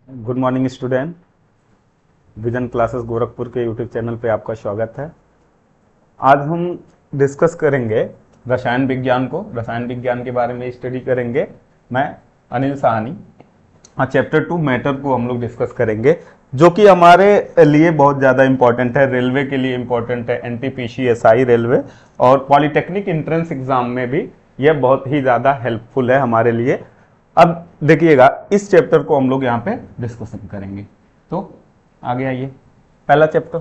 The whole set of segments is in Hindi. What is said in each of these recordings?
Good morning student. Vision classes Gorakhpur के यूट्यूब चैनल पे आपका स्वागत है। आज हम डिस्कस करेंगे रसायन विज्ञान रसायन विज्ञान के बारे में स्टडी करेंगे। मैं अनिल साहनी। चैप्टर 2 मैटर को हम लोग डिस्कस करेंगे, जो कि हमारे लिए बहुत ज़्यादा इंपॉर्टेंट है, रेलवे के लिए इंपॉर्टेंट है, NTPC रेलवे और पॉलिटेक्निक एंट्रेंस एग्जाम में भी यह बहुत ही ज़्यादा हेल्पफुल है हमारे लिए। अब देखिएगा, इस चैप्टर को हम लोग यहाँ पे डिस्कशन करेंगे। तो आगे आइए, पहला चैप्टर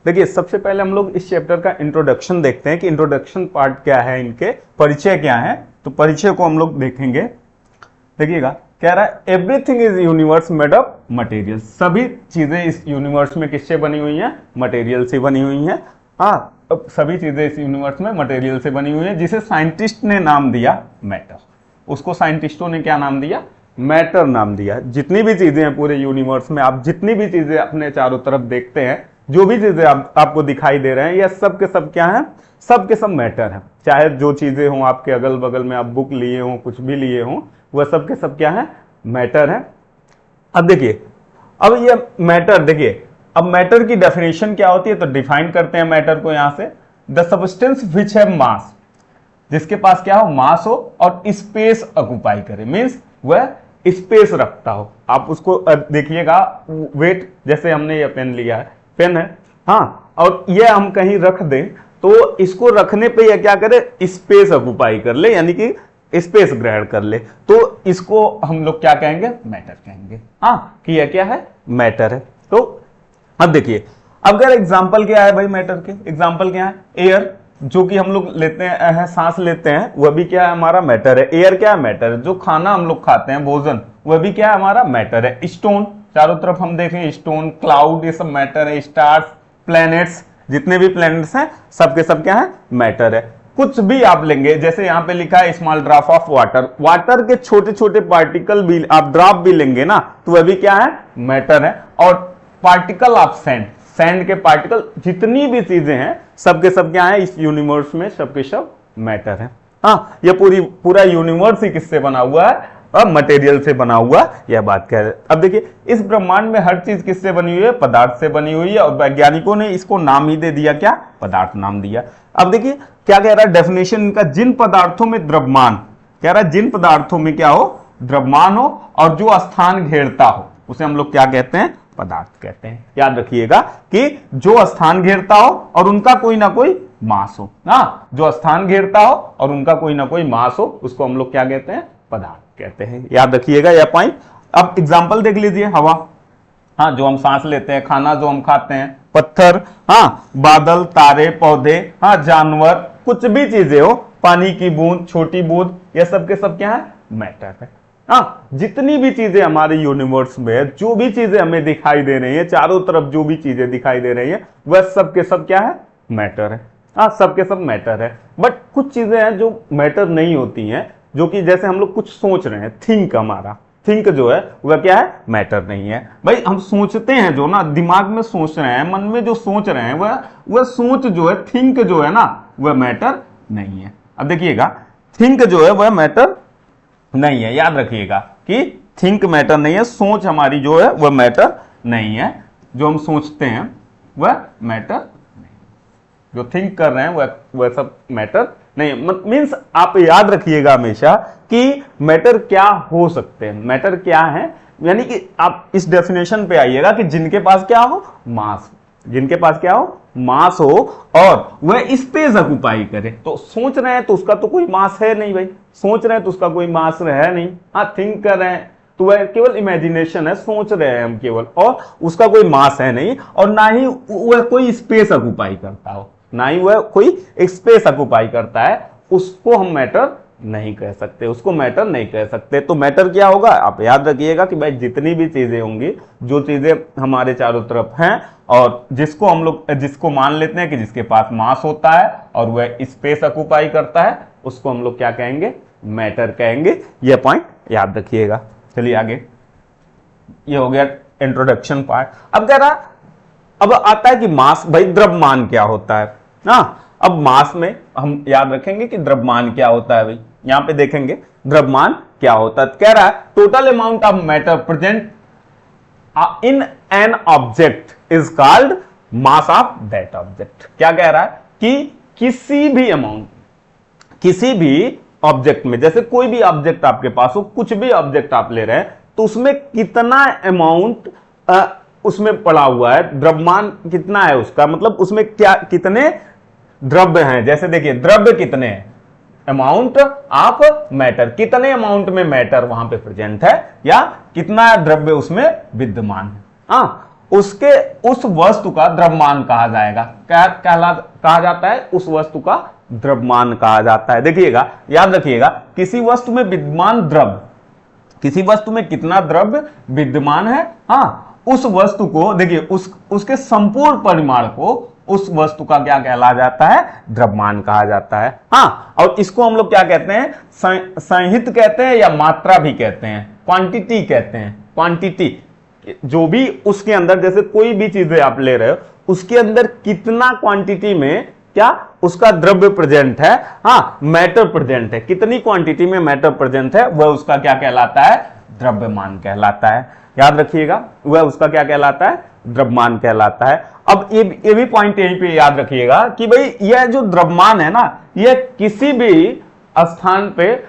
देखिए। सबसे पहले हम लोग इस चैप्टर का इंट्रोडक्शन देखते हैं कि इंट्रोडक्शन पार्ट क्या है, इनके परिचय क्या है। तो परिचय को हम लोग देखेंगे। देखिएगा, कह रहा है everything is universe made of material. सभी चीजें इस यूनिवर्स में किससे बनी हुई हैं? मटेरियल से बनी हुई हैं। हाँ, अब सभी चीजें इस यूनिवर्स में मटेरियल से बनी हुई हैं, जिसे साइंटिस्ट ने नाम दिया मैटर। उसको साइंटिस्टों ने क्या नाम दिया? मैटर नाम दिया। जितनी भी चीजें हैं पूरे यूनिवर्स में, आप जितनी भी चीजें अपने चारों तरफ देखते हैं, जो भी चीजें आपको दिखाई दे रहे हैं, यह सब के सब क्या है? सब के सब मैटर है। चाहे जो चीजें हों आपके अगल बगल में, आप बुक लिए हों, कुछ भी लिए हों, वह सब के सब क्या है? मैटर है। अब देखिए, अब ये मैटर देखिए, अब मैटर की डेफिनेशन क्या होती है? तो डिफाइन करते हैं मैटर को यहां से, द सब्सटेंस विच है मास, जिसके पास क्या हो? मास हो और स्पेस ऑक्युपाई करे, मींस वह स्पेस रखता हो। आप उसको देखिएगा, वेट, जैसे हमने ये पेन लिया है, पेन है, हाँ, और ये हम कहीं रख दें तो इसको रखने पे यह क्या करे? स्पेस ऑक्युपाई कर ले, यानी कि स्पेस ग्रहण कर ले। तो इसको हम लोग क्या कहेंगे? मैटर कहेंगे। हाँ, कि यह क्या है? मैटर है। तो अब देखिए, अगर एग्जाम्पल क्या है भाई मैटर के? एग्जाम्पल क्या है? एयर, जो कि हम लोग लेते हैं, सांस लेते हैं, वह भी क्या है? हमारा मैटर है। एयर क्या है? मैटर है। जो खाना हम लोग खाते हैं, भोजन, वह भी क्या है? हमारा मैटर है। स्टोन, चारों तरफ हम देखें, स्टोन, क्लाउड, ये सब मैटर है। स्टार्स, प्लैनेट्स, जितने भी प्लैनेट्स हैं, सबके सब क्या है? मैटर है। कुछ भी आप लेंगे, जैसे यहां पे लिखा है small drop of water, water के छोटे छोटे पार्टिकल भी आप ड्रॉप भी लेंगे ना, तो वह भी क्या है? मैटर है। और पार्टिकल ऑफ सैंड, सैंड के पार्टिकल, जितनी भी चीजें हैं, सबके सब क्या है? इस यूनिवर्स में सबके सब मैटर है। हाँ, ये पूरा यूनिवर्स ही किससे बना हुआ है? मटेरियल से बना हुआ, यह बात कह रहे हैं। अब देखिए, इस ब्रह्मांड में हर चीज किससे बनी हुई है? पदार्थ से बनी हुई है, और वैज्ञानिकों ने इसको नाम ही दे दिया, क्या? पदार्थ नाम दिया। अब देखिए क्या कह रहा है डेफिनेशन इनका, जिन पदार्थों में द्रव्यमान, कह रहा है जिन पदार्थों में क्या हो? द्रव्यमान हो और जो स्थान घेरता हो, उसे हम लोग क्या कहते हैं? पदार्थ कहते हैं। याद रखिएगा कि जो स्थान घेरता हो और उनका कोई ना कोई मास हो, हाँ, जो स्थान घेरता हो और उनका कोई ना कोई मास हो, उसको हम लोग क्या कहते हैं? पदार्थ कहते हैं। याद रखिएगा यह पॉइंट। अब एग्जाम्पल देख लीजिए, हवा, हाँ, जो हम सांस लेते हैं, खाना जो हम खाते हैं, पत्थर, हाँ, बादल, तारे, पौधे, हाँ, जानवर, कुछ भी चीजें हो, पानी की बूंद, छोटी बूंद, यह सब के सब क्या है? मैटर है। हाँ, जितनी भी चीजें हमारे यूनिवर्स में है, जो भी चीजें हमें दिखाई दे रही है, चारों तरफ जो भी चीजें दिखाई दे रही है, वह सब के सब क्या है? मैटर है। हाँ, सब के सब मैटर है। बट कुछ चीजें हैं जो मैटर नहीं होती हैं, जो कि जैसे हम लोग कुछ सोच रहे हैं, थिंक, हमारा थिंक जो है वह क्या है? मैटर नहीं है। भाई हम सोचते हैं, जो ना दिमाग में सोच रहे हैं, मन में जो सोच रहे हैं, वह सोच जो है, थिंक जो है ना, वह मैटर नहीं है। अब देखिएगा, थिंक जो है वह मैटर नहीं है। याद रखिएगा कि थिंक मैटर नहीं है, सोच हमारी जो है वह मैटर नहीं है। जो हम सोचते हैं वह मैटर नहीं, जो थिंक कर रहे हैं वह सब मैटर नहीं। मीन्स आप याद रखिएगा हमेशा कि मैटर क्या हो सकते हैं, मैटर क्या है, यानी कि आप इस डेफिनेशन पे आइएगा कि जिनके पास क्या हो? मास, जिनके पास क्या हो? मास हो और वह स्पेस ऑक्युपाई करे। तो सोच रहे हैं तो उसका तो कोई मास है नहीं भाई, सोच रहे हैं तो उसका कोई मास है नहीं। हाँ, थिंक कर रहे हैं तो वह केवल इमेजिनेशन है, सोच रहे हैं हम केवल, और उसका कोई मास है नहीं, और ना ही वह कोई स्पेस ऑक्युपाई करता हो, ना ही वह कोई स्पेस ऑक्युपाई करता है, उसको हम मैटर नहीं कह सकते, उसको मैटर नहीं कह सकते। तो मैटर क्या होगा? आप याद रखिएगा कि भाई जितनी भी चीजें होंगी, जो चीजें हमारे चारों तरफ हैं, और जिसको हम लोग जिसको मान लेते हैं कि जिसके पास मास होता है और वह स्पेस ऑक्युपाई करता है, उसको हम लोग क्या कहेंगे? मैटर कहेंगे। यह पॉइंट याद रखिएगा। चलिए आगे, ये हो गया इंट्रोडक्शन पार्ट। अब कह रहा, अब आता है कि मास, भाई द्रव्यमान क्या होता है ना। अब मास में हम याद रखेंगे कि द्रव्यमान क्या होता है भाई, यहां पे देखेंगे द्रव्यमान क्या होता है? कह रहा है total amount of matter present in an object is called mass of that object. क्या कह रहा है कि किसी भी अमाउंट, किसी भी ऑब्जेक्ट में, जैसे कोई भी ऑब्जेक्ट आपके पास हो, कुछ भी ऑब्जेक्ट आप ले रहे हैं, तो उसमें कितना अमाउंट उसमें पड़ा हुआ है, द्रव्यमान कितना है उसका, मतलब उसमें क्या कितने द्रव्य हैं। जैसे देखिए द्रव्य कितने हैं, अमाउंट ऑफ मैटर, कितने अमाउंट में मैटर वहां पे प्रेजेंट है या कितना द्रव्य उसमें विद्यमान है। उसके उस वस्तु का द्रव्यमान कहा जाएगा। क्या कहा जाता है? उस वस्तु का द्रव्यमान कहा जाता है। देखिएगा, याद रखिएगा, किसी वस्तु में विद्यमान द्रव्य, किसी वस्तु में कितना द्रव्य विद्यमान है, उस वस्तु को देखिए, उसके संपूर्ण परिमाण को उस वस्तु का क्या कहला जाता है? द्रव्यमान कहा जाता है। और इसको हम लोग क्या कहते हैं? संहित कहते हैं या मात्रा भी कहते हैं, क्वांटिटी कहते हैं। क्वांटिटी जो भी उसके अंदर, जैसे कोई भी चीजें आप ले रहे हो, उसके अंदर कितना क्वांटिटी में क्या उसका द्रव्य प्रेजेंट है, मैटर प्रेजेंट है, कितनी क्वांटिटी में मैटर प्रेजेंट है, वह उसका क्या कहलाता है? द्रव्यमान कहलाता है। याद रखिएगा, वह उसका क्या कहलाता है? द्रव्यमान कहलाता है। अब ये भी पॉइंट यहीं पे याद रखिएगा कि भाई यह जो द्रव्यमान है ना, यह किसी भी स्थान पे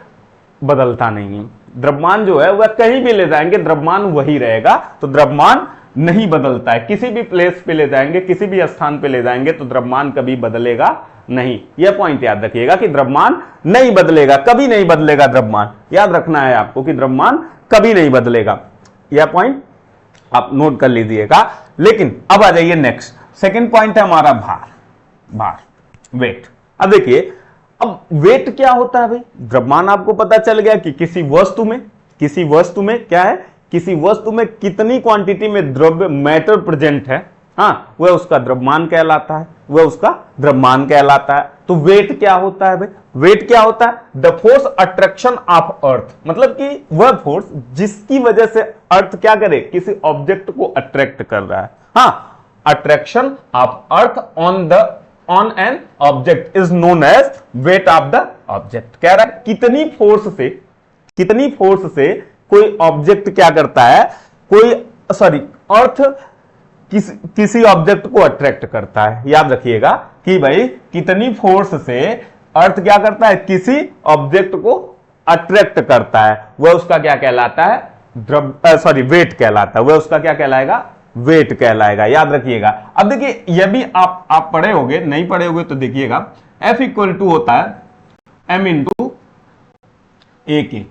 बदलता नहीं है। द्रव्यमान जो है वह कहीं भी ले जाएंगे द्रव्यमान वही रहेगा, तो द्रव्यमान नहीं बदलता है। किसी भी प्लेस पे ले जाएंगे, किसी भी स्थान पे ले जाएंगे तो द्रव्यमान कभी बदलेगा नहीं। यह पॉइंट याद रखिएगा कि द्रव्यमान नहीं बदलेगा, कभी नहीं बदलेगा द्रव्यमान। याद रखना है आपको कि द्रव्यमान कभी नहीं बदलेगा। यह पॉइंट आप नोट कर लीजिएगा। लेकिन अब आ जाइए नेक्स्ट, सेकंड पॉइंट है हमारा भार, वेट। अब देखिए, अब वेट क्या होता है भाई? द्रव्यमान आपको पता चल गया कि किसी वस्तु में क्या है, किसी वस्तु में कितनी क्वांटिटी में द्रव्य मैटर प्रेजेंट है, वह उसका द्रव्यमान कहलाता है, वह उसका द्रव्यमान कहलाता है। तो वेट क्या होता है भाई? वेट क्या होता है? द फोर्स अट्रैक्शन ऑफ अर्थ, मतलब कि वह फोर्स जिसकी वजह से अर्थ क्या करे, किसी ऑब्जेक्ट को अट्रैक्ट कर रहा है। Attraction of earth on an object is known as weight of the object. कह रहा है कितनी फोर्स से कोई ऑब्जेक्ट क्या करता है, अर्थ किसी ऑब्जेक्ट को अट्रैक्ट करता है। याद रखिएगा कि भाई कितनी फोर्स से अर्थ क्या करता है, किसी ऑब्जेक्ट को अट्रैक्ट करता है, वह उसका क्या कहलाता है? वेट कहलाता है। वह उसका क्या कहलाएगा? वेट कहलाएगा। याद रखिएगा। अब देखिए, यह भी आप पढ़े होंगे, नहीं पढ़े होंगे तो देखिएगा, F इक्वल टू होता है m इंटू ए के,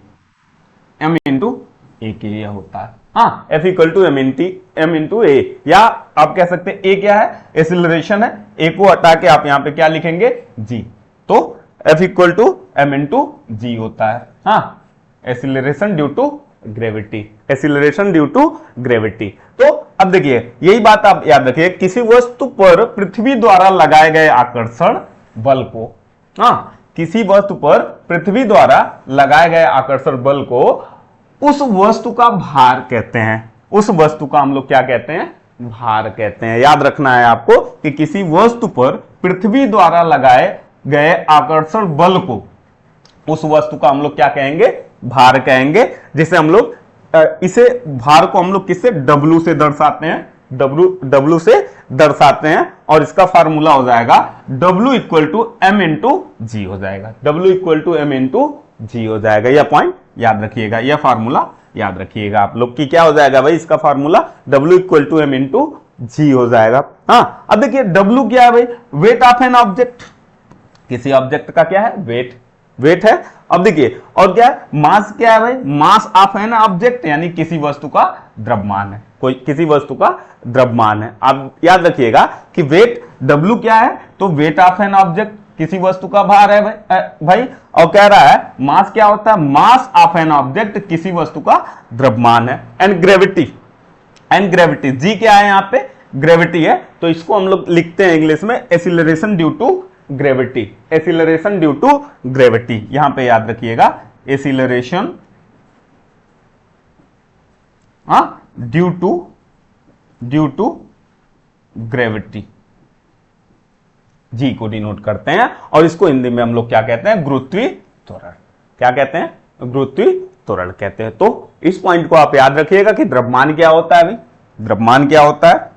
m इंटू ए के यह होता है। F equal to m into a, या आप कह सकते हैं ए क्या है? एक्सीलरेशन है। ए को हटा के आप यहां पे क्या लिखेंगे? g। तो F equal to m into g होता है। Acceleration due to gravity, acceleration due to gravity. तो अब देखिए, यही बात आप याद रखिए, किसी वस्तु पर पृथ्वी द्वारा लगाए गए आकर्षण बल को, किसी वस्तु पर पृथ्वी द्वारा लगाए गए आकर्षण बल को उस वस्तु का भार कहते हैं। उस वस्तु का हम लोग क्या कहते हैं? भार कहते हैं। याद रखना है आपको कि किसी वस्तु पर पृथ्वी द्वारा लगाए गए आकर्षण बल को, उस वस्तु का हम लोग क्या कहेंगे? भार कहेंगे। जिसे हम लोग इसे भार को हम लोग किससे? W से दर्शाते हैं, W से दर्शाते हैं, और इसका फार्मूला हो जाएगा W equal to m into g हो जाएगा। W equal to m into g हो जाएगा। यह पॉइंट याद रखिएगा, यह फार्मूला याद रखिएगा आप लोग कि क्या हो जाएगा भाई? इसका formula W equal to m into g हो जाएगा। अब देखिए, W क्या है भाई? Weight of an object. किसी ऑब्जेक्ट का क्या है? वेट है। अब देखिए, और क्या है? मास क्या है भाई? मास ऑफ एन ऑब्जेक्ट, यानी किसी वस्तु का द्रव्यमान है, किसी वस्तु का द्रव्यमान है। आप याद रखिएगा कि वेट W क्या है? तो वेट ऑफ एन ऑब्जेक्ट, किसी वस्तु का भार है भाई। और कह रहा है मास क्या होता है? मास ऑफ एन ऑब्जेक्ट, किसी वस्तु का द्रव्यमान है। एंड ग्रेविटी जी क्या है? यहाँ पे ग्रेविटी है, तो इसको हम लोग लिखते हैं इंग्लिश में acceleration due to gravity. Acceleration due to gravity, यहां पे याद रखिएगा, acceleration due to gravity, g को डिनोट करते हैं। और इसको हिंदी में हम लोग क्या कहते हैं? गुरुत्वीय त्वरण। क्या कहते हैं? गुरुत्वीय त्वरण कहते हैं। तो इस पॉइंट को आप याद रखिएगा कि द्रव्यमान क्या होता है भाई, द्रव्यमान क्या होता है,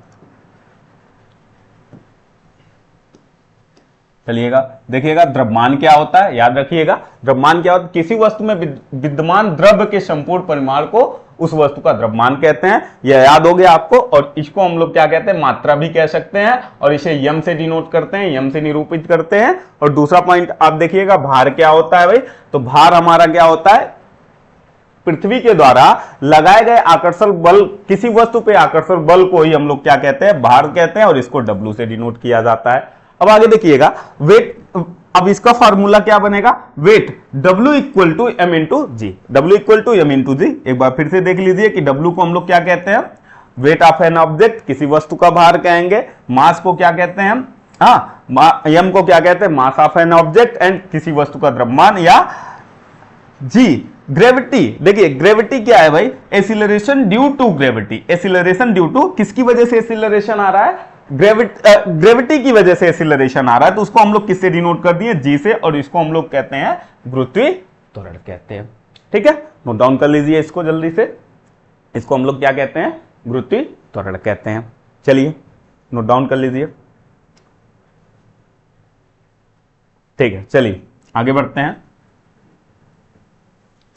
चलिएगा देखिएगा द्रव्यमान क्या होता है, याद रखिएगा द्रव्यमान क्या होता है, किसी वस्तु में विद्यमान द्रव्य के संपूर्ण परिमाण को उस वस्तु का द्रव्यमान कहते हैं। यह याद हो गया आपको। और इसको हम लोग क्या कहते हैं, मात्रा भी कह सकते हैं, और इसे यम से डिनोट करते हैं, यम से निरूपित करते हैं। और दूसरा पॉइंट आप देखिएगा, भार क्या होता है भाई, तो भार हमारा क्या होता है, पृथ्वी के द्वारा लगाए गए आकर्षण बल, किसी वस्तु पे आकर्षण बल को ही हम लोग क्या कहते हैं, भार कहते हैं, और इसको W से डिनोट किया जाता है। अब आगे देखिएगा वेट, अब इसका फार्मूला क्या बनेगा, weight W equal to M into g, W equal to M into g. एक बार फिर से देख लीजिए कि W को हम लोग क्या कहते हैं, वेट ऑफ एन ऑब्जेक्ट, किसी वस्तु का भार कहेंगे। मास को क्या कहते हैं हम, M को क्या कहते हैं, mass of an object, and किसी वस्तु का द्रव्यमान, या जी ग्रेविटी। देखिए ग्रेविटी क्या है भाई, acceleration due to gravity, acceleration due to, किसकी वजह से एसिलरेशन आ रहा है, ग्रेविटी की वजह से एसिलरेशन आ रहा है, तो उसको हम लोग किससे डिनोट कर दिए, जी से, और इसको हम लोग कहते हैं गुरुत्वीय त्वरण कहते हैं। ठीक है, नोट डाउन कर लीजिए इसको जल्दी से, इसको हम लोग क्या कहते हैं, गुरुत्वीय त्वरण कहते हैं। चलिए नोट डाउन कर लीजिए, ठीक है। चलिए आगे बढ़ते हैं।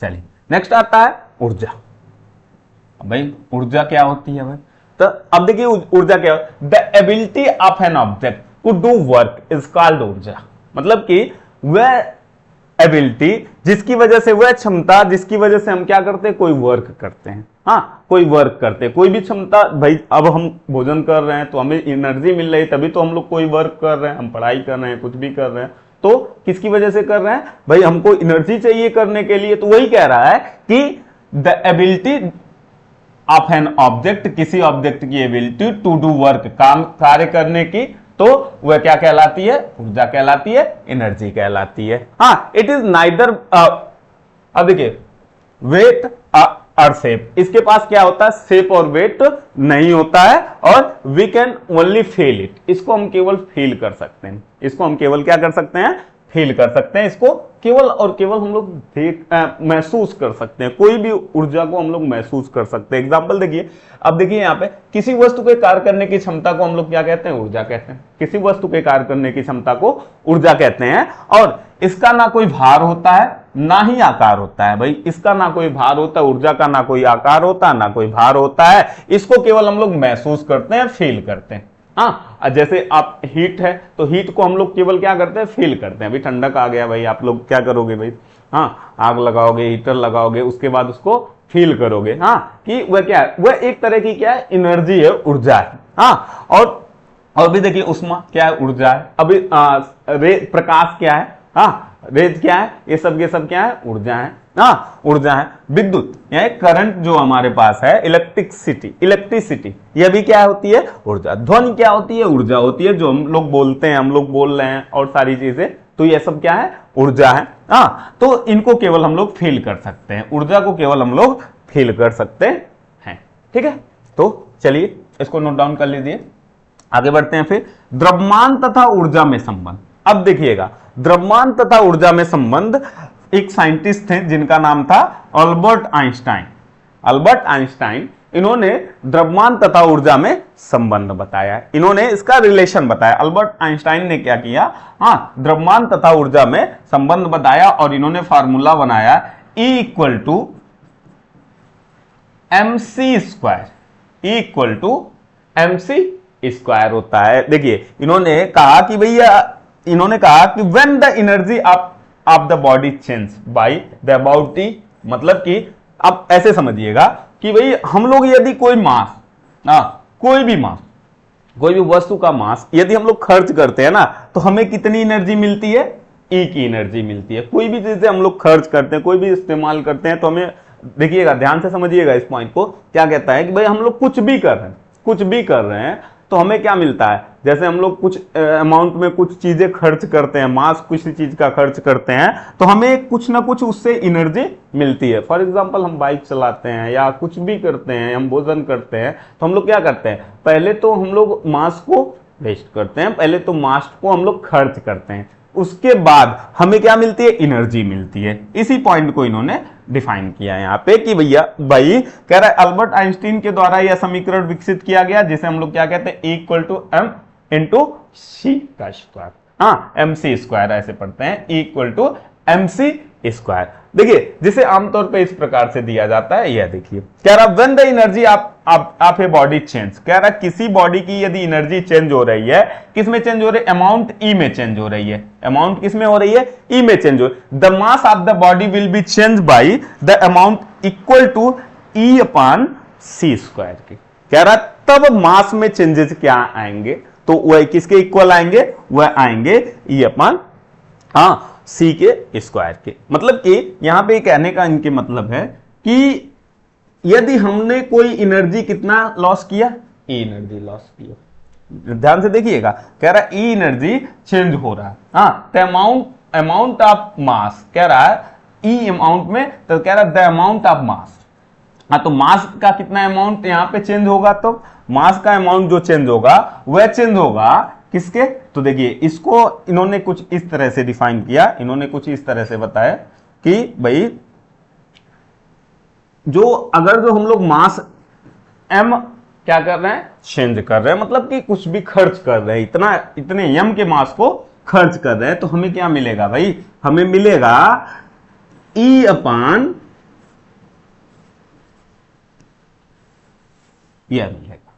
चलिए नेक्स्ट आता है ऊर्जा। भाई ऊर्जा क्या होती है भाई, तो अब देखिए ऊर्जा क्या है, the ability of an object to do work is called ऊर्जा। मतलब कि वह एबिलिटी, जिसकी वजह से, वह क्षमता जिसकी वजह से हम क्या करते हैं, कोई वर्क करते हैं, हाँ कोई वर्क करते हैं, कोई भी क्षमता। भाई अब हम भोजन कर रहे हैं तो हमें एनर्जी मिल रही है, तभी तो हम लोग कोई वर्क कर रहे हैं, हम पढ़ाई कर रहे हैं, कुछ भी कर रहे हैं, तो किसकी वजह से कर रहे हैं भाई, हमको एनर्जी चाहिए करने के लिए। तो वही कह रहा है कि the ability of an object, किसी ऑब्जेक्ट की एबिलिटी टू डू वर्क, काम कार्य करने की, तो वह क्या कहलाती है, ऊर्जा कहलाती है, एनर्जी कहलाती है। हाँ, इट इज नाइदर, अब देखिए वेट और शेप, इसके पास क्या होता है, शेप और वेट नहीं होता है, और we can only feel it, इसको हम केवल फील कर सकते हैं, इसको हम केवल क्या कर सकते हैं, फील कर सकते हैं, इसको केवल और केवल हम लोग महसूस कर सकते हैं, कोई भी ऊर्जा को हम लोग महसूस कर सकते हैं। एग्जांपल देखिए, अब देखिए यहाँ पे किसी वस्तु के कार्य करने की क्षमता को हम लोग क्या कहते हैं, ऊर्जा कहते हैं, किसी वस्तु के कार्य करने की क्षमता को ऊर्जा कहते हैं। और इसका ना कोई भार होता है ना ही आकार होता है भाई, इसका ना कोई भार होता है, ऊर्जा का ना कोई आकार होता है ना कोई भार होता है, इसको केवल हम लोग महसूस करते हैं, फील करते हैं। हाँ, जैसे आप हीट है तो हीट को हम लोग केवल क्या करते हैं, फील करते हैं। अभी ठंडक आ गया भाई, आप लोग क्या करोगे भाई, हाँ आग लगाओगे, हीटर लगाओगे, उसके बाद उसको फील करोगे, हाँ कि वह क्या है, वह एक तरह की क्या है, एनर्जी है, ऊर्जा है। हाँ, और भी देखिए उष्मा क्या है, ऊर्जा है। अभी प्रकाश क्या है, हाँ रेज क्या है, ये सब क्या है, ऊर्जा है। हाँ ऊर्जा है। विद्युत यानी करंट जो हमारे पास है, इलेक्ट्रिसिटी यह भी क्या होती है, ऊर्जा। ध्वनि क्या होती है, ऊर्जा होती है, जो हम लोग बोलते हैं, हम लोग बोल रहे हैं और सारी चीजें, तो ये सब क्या है, ऊर्जा है। हाँ, तो इनको केवल हम लोग फील कर सकते हैं, ऊर्जा को केवल हम लोग फील कर सकते हैं। ठीक है, तो चलिए इसको नोट डाउन कर लीजिए, आगे बढ़ते हैं। फिर द्रव्यमान तथा ऊर्जा में संबंध। अब देखिएगा द्रव्यमान तथा ऊर्जा में संबंध, एक साइंटिस्ट थे जिनका नाम था अल्बर्ट आइंस्टाइन। इन्होंने द्रव्यमान तथा ऊर्जा में संबंध बताया, इन्होंने इसका रिलेशन बताया। अल्बर्ट आइंस्टाइन ने क्या किया, हाँ द्रव्यमान तथा ऊर्जा में संबंध बताया, और इन्होंने फार्मूला बनाया E equal to MC square होता है। देखिए इन्होंने कहा कि भैया, इन्होंने कहा कि when the energy of the body change by the about T, मतलब कि अब ऐसे समझिएगा कि भाई हम लोग यदि कोई मास, कोई भी वस्तु का मास यदि हम लोग खर्च करते हैं ना, तो हमें कितनी एनर्जी मिलती है, E की एनर्जी मिलती है। कोई भी चीजें हम लोग खर्च करते हैं, कोई भी इस्तेमाल करते हैं, तो हमें देखिएगा, ध्यान से समझिएगा इस पॉइंट को, क्या कहता है कि भाई हम लोग कुछ भी कर रहे हैं तो हमें क्या मिलता है, जैसे हम लोग कुछ अमाउंट में कुछ चीजें खर्च करते हैं, मास किसी चीज का खर्च करते हैं, तो हमें कुछ ना कुछ उससे एनर्जी मिलती है। फॉर एग्जांपल हम बाइक चलाते हैं या कुछ भी करते हैं, हम भोजन करते हैं, तो हम लोग क्या करते हैं, पहले तो हम लोग मास को वेस्ट करते हैं, पहले तो मास को हम लोग खर्च करते हैं, उसके बाद हमें क्या मिलती है, एनर्जी मिलती है। इसी पॉइंट को इन्होंने डिफाइन किया है यहाँ पे कि भैया भाई कह रहा है अल्बर्ट आइंस्टीन के द्वारा यह समीकरण विकसित किया गया जिसे हम लोग क्या कहते हैं E equal to m into c का स्क्वायर, हाँ एम सी स्क्वायर ऐसे पढ़ते हैं, E equal to m c square. देखिए जिसे आमतौर पे इस प्रकार से दिया जाता है, यह देखिए कह रहा व्हेन द एनर्जी आप ए बॉडी चेंज, कह रहा किसी बॉडी की यदि एनर्जी चेंज हो रही है, किस में चेंज हो रही है, अमाउंट ई में चेंज हो रही है, अमाउंट किस में हो रही है, ई में चेंज हो, the mass of the body will be change by the amount equal to E upon c square की। कह रहा तब मास में चेंजेस क्या आएंगे, तो वह किसके इक्वल आएंगे, वह आएंगे ई अपॉन हाँ सी के स्क्वायर के। मतलब कि यहां पे कहने का इनके मतलब है कि यदि हमने कोई एनर्जी कितना लॉस किया, ई एनर्जी लॉस किया, ध्यान से देखिएगा, कह रहा है ई एनर्जी चेंज हो रहा है, हाँ तो अमाउंट ऑफ मास कह रहा है ई अमाउंट में, तो कह रहा है द अमाउंट ऑफ मास, हाँ तो मास का कितना अमाउंट यहां पे चेंज होगा, तो मास का अमाउंट जो चेंज होगा वह चेंज होगा किसके, तो देखिए इसको इन्होंने कुछ इस तरह से डिफाइन किया, इन्होंने कुछ इस तरह से बताया कि भाई जो अगर जो हम लोग मास m क्या कर रहे हैं, चेंज कर रहे हैं, मतलब कि कुछ भी खर्च कर रहे हैं, इतने m के मास को खर्च कर रहे हैं, तो हमें क्या मिलेगा भाई, हमें मिलेगा E अपॉन यह मिलेगा,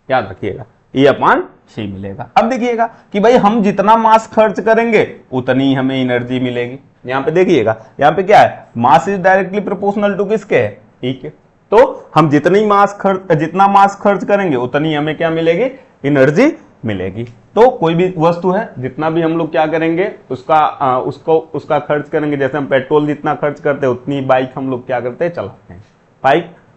याद रखिएगा E अपॉन सी मिलेगा। अब देखिएगा कि भाई हम जितना मास खर्च करेंगे उतनी हमें एनर्जी मिलेगी। यहां पे देखिएगा, यहां पे क्या है, mass is directly proportional to किसके है, ई के, तो हम जितना मास खर्च करेंगे उतनी हमें क्या मिलेगी, एनर्जी मिलेगी। तो कोई भी वस्तु है जितना भी हम लोग क्या करेंगे उसका खर्च करेंगे, जैसे हम पेट्रोल जितना खर्च करते हैं उतनी बाइक हम लोग क्या करते हैं, चलाते हैं,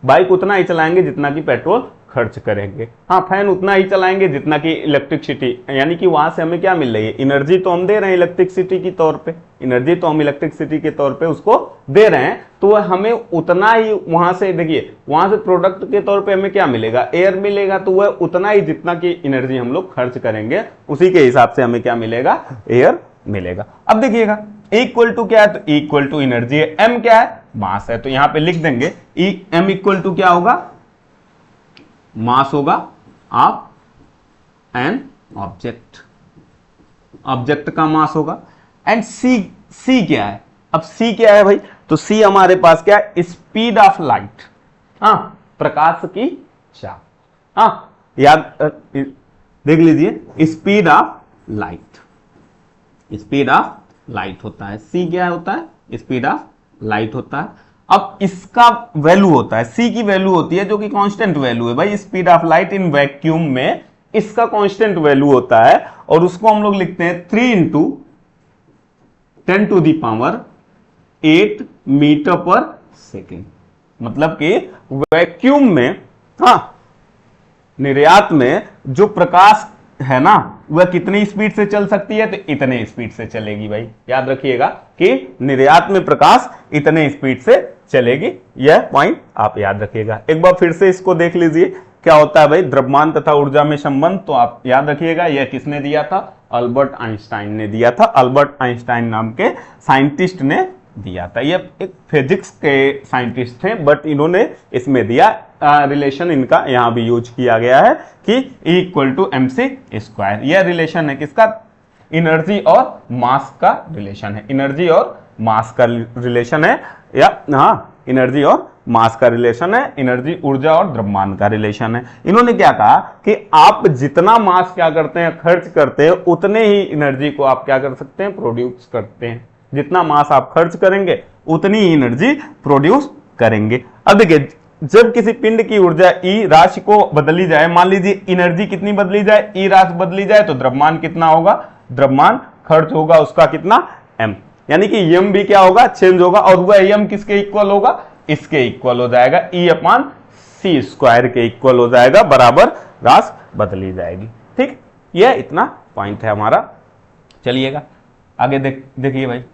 बाइक उतना ही चलाएंगे जितना कि पेट्रोल खर्च करेंगे, हाँ फैन उतना ही चलाएंगे जितना कि इलेक्ट्रिसिटी, यानी कि वहां से हमें क्या मिल रही है, एनर्जी तो हम दे रहे हैं इलेक्ट्रिसिटी के तौर पे, एनर्जी तो हम इलेक्ट्रिसिटी के तौर पे उसको दे रहे हैं, तो वह हमें उतना ही वहां से, देखिए वहां से प्रोडक्ट के तौर पे हमें क्या मिलेगा, एयर मिलेगा, तो वह उतना ही जितना की एनर्जी हम लोग खर्च करेंगे उसी के हिसाब से हमें क्या मिलेगा, एयर मिलेगा। अब देखिएगा इक्वल टू क्या है, तो इक्वल टू एनर्जी है, एम क्या है, मास है, तो यहां पे लिख देंगे एम इक्वल टू क्या होगा, मास होगा ऑफ एन ऑब्जेक्ट का मास होगा, एंड सी क्या है, अब सी क्या है भाई, तो सी हमारे पास क्या है, स्पीड ऑफ लाइट, हाँ प्रकाश की चाल, हाँ याद देख लीजिए, स्पीड ऑफ लाइट होता है, सी क्या होता है, स्पीड ऑफ लाइट होता है। अब इसका वैल्यू होता है, सी की वैल्यू होती है जो कि कांस्टेंट वैल्यू है भाई, speed of light in vacuum में इसका कांस्टेंट वैल्यू होता है, और उसको हम लोग लिखते हैं 3 into 10 to the power 8 metre पर सेकेंड। मतलब कि वैक्यूम में, हाँ निर्यात में जो प्रकाश है ना वह कितनी स्पीड से चल सकती है, तो इतने स्पीड से चलेगी भाई, याद रखिएगा कि निर्यात में प्रकाश इतने स्पीड से चलेगी, यह पॉइंट आप याद रखिएगा। एक बार फिर से इसको देख लीजिए क्या होता है भाई, द्रव्यमान तथा ऊर्जा में संबंध, तो आप याद रखिएगा यह किसने दिया था, अल्बर्ट आइंस्टाइन ने दिया था, अल्बर्ट आइंस्टाइन नाम के साइंटिस्ट ने दिया था, ये एक फिजिक्स के साइंटिस्ट थे, बट इन्होंने इसमें दिया रिलेशन, इनका यहां भी यूज किया गया है कि E equal to m c square, यह रिलेशन है किसका, एनर्जी और मास का रिलेशन है, एनर्जी और मास का रिलेशन है, या हाँ एनर्जी और मास का रिलेशन है, एनर्जी ऊर्जा और द्रव्यमान का रिलेशन है। इन्होंने क्या कहा कि आप जितना मास क्या करते हैं, खर्च करते हैं, उतने ही एनर्जी को आप क्या कर सकते हैं, प्रोड्यूस करते हैं, जितना मास आप खर्च करेंगे उतनी ही एनर्जी प्रोड्यूस करेंगे। अब देखिए जब किसी पिंड की ऊर्जा ई राशि को बदली जाए, मान लीजिए एनर्जी कितनी बदली जाए, ई राशि बदली जाए, तो द्रव्यमान कितना होगा, द्रव्यमान खर्च होगा उसका कितना, एम, यानी कि एम भी क्या होगा, चेंज होगा, और वह एम किसके इक्वल होगा, इसके इक्वल हो जाएगा, ई अपॉन सी स्क्वायर के इक्वल हो जाएगा, बराबर राशि बदली जाएगी। ठीक, यह इतना पॉइंट है हमारा। चलिएगा आगे देखिए भाई,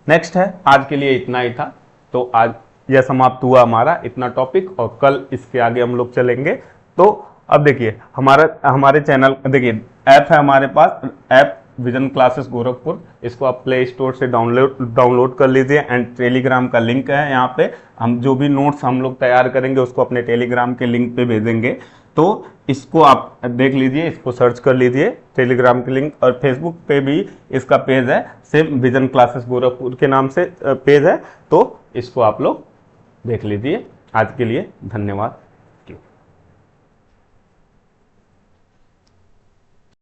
नेक्स्ट है, आज के लिए इतना ही था, तो आज यह समाप्त हुआ हमारा इतना टॉपिक, और कल इसके आगे हम लोग चलेंगे। तो अब देखिए हमारे चैनल, देखिए ऐप है हमारे पास, ऐप विजन क्लासेस गोरखपुर, इसको आप प्ले स्टोर से डाउनलोड कर लीजिए। एंड टेलीग्राम का लिंक है यहाँ पे, हम जो भी नोट्स हम लोग तैयार करेंगे उसको अपने टेलीग्राम के लिंक पे भेजेंगे, तो इसको आप देख लीजिए, इसको सर्च कर लीजिए टेलीग्राम के लिंक। और फेसबुक पे भी इसका पेज है, सेम विजन क्लासेस गोरखपुर के नाम से पेज है, तो इसको आप लोग देख लीजिए। आज के लिए धन्यवाद।